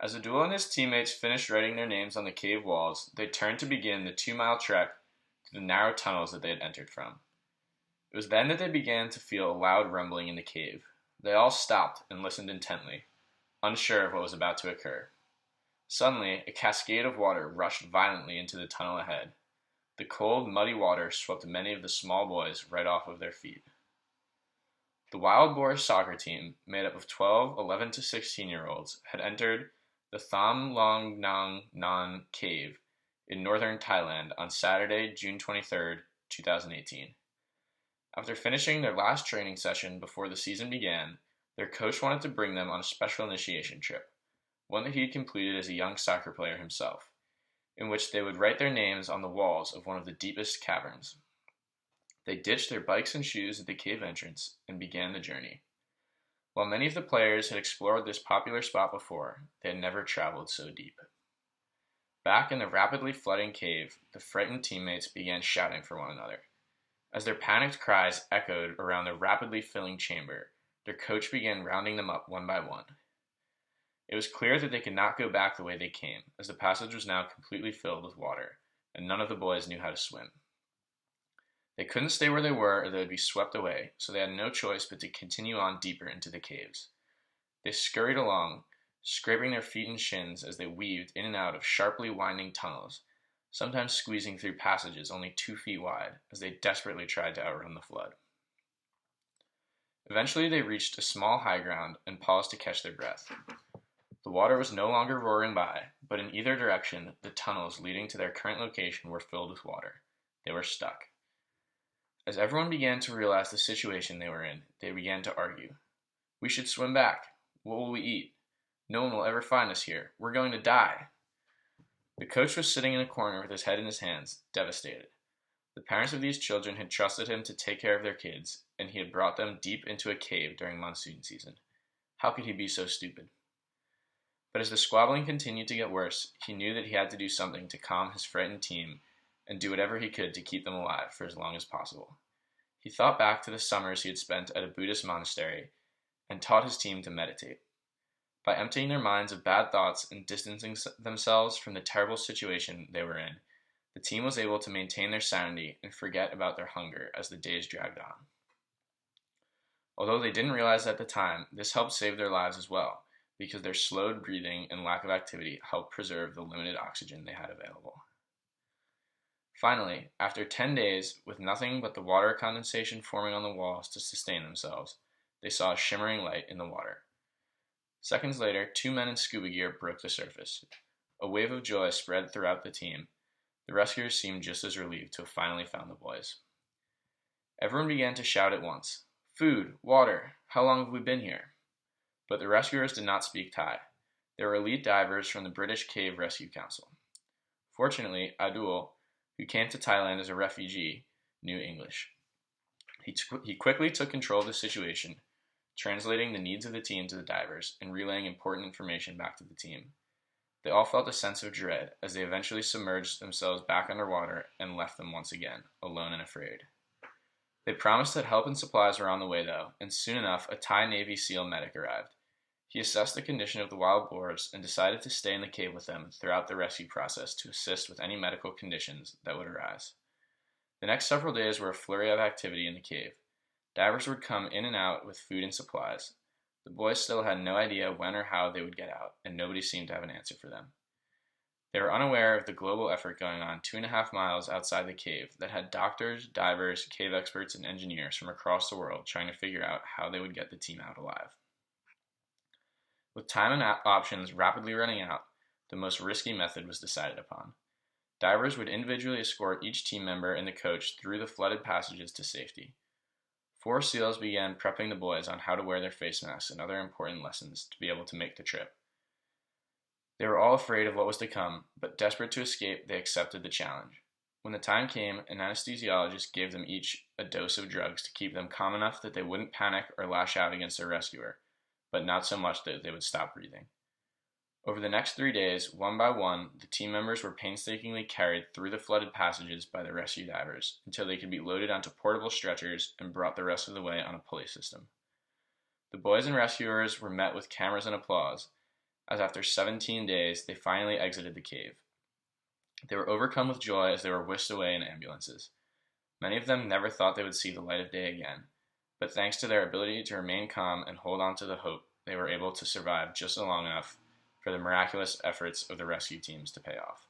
As Abdul and his teammates finished writing their names on the cave walls, they turned to begin the 2-mile trek through the narrow tunnels that they had entered from. It was then that they began to feel a loud rumbling in the cave. They all stopped and listened intently, unsure of what was about to occur. Suddenly, a cascade of water rushed violently into the tunnel ahead. The cold, muddy water swept many of the small boys right off of their feet. The Wild Boar soccer team, made up of 12 11 to 16-year-olds, had entered the Tham Long Nang Nan cave in northern Thailand on Saturday, June 23, 2018. After finishing their last training session before the season began, their coach wanted to bring them on a special initiation trip, one that he had completed as a young soccer player himself, in which they would write their names on the walls of one of the deepest caverns. They ditched their bikes and shoes at the cave entrance and began the journey. While many of the players had explored this popular spot before, they had never traveled so deep. Back in the rapidly flooding cave, the frightened teammates began shouting for one another. As their panicked cries echoed around the rapidly filling chamber, their coach began rounding them up one by one. It was clear that they could not go back the way they came, as the passage was now completely filled with water, and none of the boys knew how to swim. They couldn't stay where they were or they would be swept away, so they had no choice but to continue on deeper into the caves. They scurried along, scraping their feet and shins as they weaved in and out of sharply winding tunnels, sometimes squeezing through passages only 2 feet wide as they desperately tried to outrun the flood. Eventually they reached a small high ground and paused to catch their breath. The water was no longer roaring by, but in either direction, the tunnels leading to their current location were filled with water. They were stuck. As everyone began to realize the situation they were in, they began to argue. "We should swim back. What will we eat? No one will ever find us here. We're going to die." The coach was sitting in a corner with his head in his hands, devastated. The parents of these children had trusted him to take care of their kids, and he had brought them deep into a cave during monsoon season. How could he be so stupid? But as the squabbling continued to get worse, he knew that he had to do something to calm his frightened team and do whatever he could to keep them alive for as long as possible. He thought back to the summers he had spent at a Buddhist monastery and taught his team to meditate. By emptying their minds of bad thoughts and distancing themselves from the terrible situation they were in, the team was able to maintain their sanity and forget about their hunger as the days dragged on. Although they didn't realize at the time, this helped save their lives as well, because their slowed breathing and lack of activity helped preserve the limited oxygen they had available. Finally, after 10 days, with nothing but the water condensation forming on the walls to sustain themselves, they saw a shimmering light in the water. Seconds later, 2 men in scuba gear broke the surface. A wave of joy spread throughout the team. The rescuers seemed just as relieved to have finally found the boys. Everyone began to shout at once, "Food! Water! How long have we been here?" But the rescuers did not speak Thai. They were elite divers from the British Cave Rescue Council. Fortunately, Abdul, who came to Thailand as a refugee, knew English. He quickly took control of the situation, translating the needs of the team to the divers and relaying important information back to the team. They all felt a sense of dread as they eventually submerged themselves back underwater and left them once again, alone and afraid. They promised that help and supplies were on the way though, and soon enough a Thai Navy SEAL medic arrived. He assessed the condition of the wild boars and decided to stay in the cave with them throughout the rescue process to assist with any medical conditions that would arise. The next several days were a flurry of activity in the cave. Divers would come in and out with food and supplies. The boys still had no idea when or how they would get out, and nobody seemed to have an answer for them. They were unaware of the global effort going on 2.5 miles outside the cave that had doctors, divers, cave experts, and engineers from across the world trying to figure out how they would get the team out alive. With time and options rapidly running out, the most risky method was decided upon. Divers would individually escort each team member and the coach through the flooded passages to safety. 4 SEALs began prepping the boys on how to wear their face masks and other important lessons to be able to make the trip. They were all afraid of what was to come, but desperate to escape, they accepted the challenge. When the time came, an anesthesiologist gave them each a dose of drugs to keep them calm enough that they wouldn't panic or lash out against their rescuer, but not so much that they would stop breathing. Over the next 3 days, one by one, the team members were painstakingly carried through the flooded passages by the rescue divers until they could be loaded onto portable stretchers and brought the rest of the way on a pulley system. The boys and rescuers were met with cameras and applause, as after 17 days they finally exited the cave. They were overcome with joy as they were whisked away in ambulances. Many of them never thought they would see the light of day again, but thanks to their ability to remain calm and hold on to the hope, they were able to survive just long enough for the miraculous efforts of the rescue teams to pay off.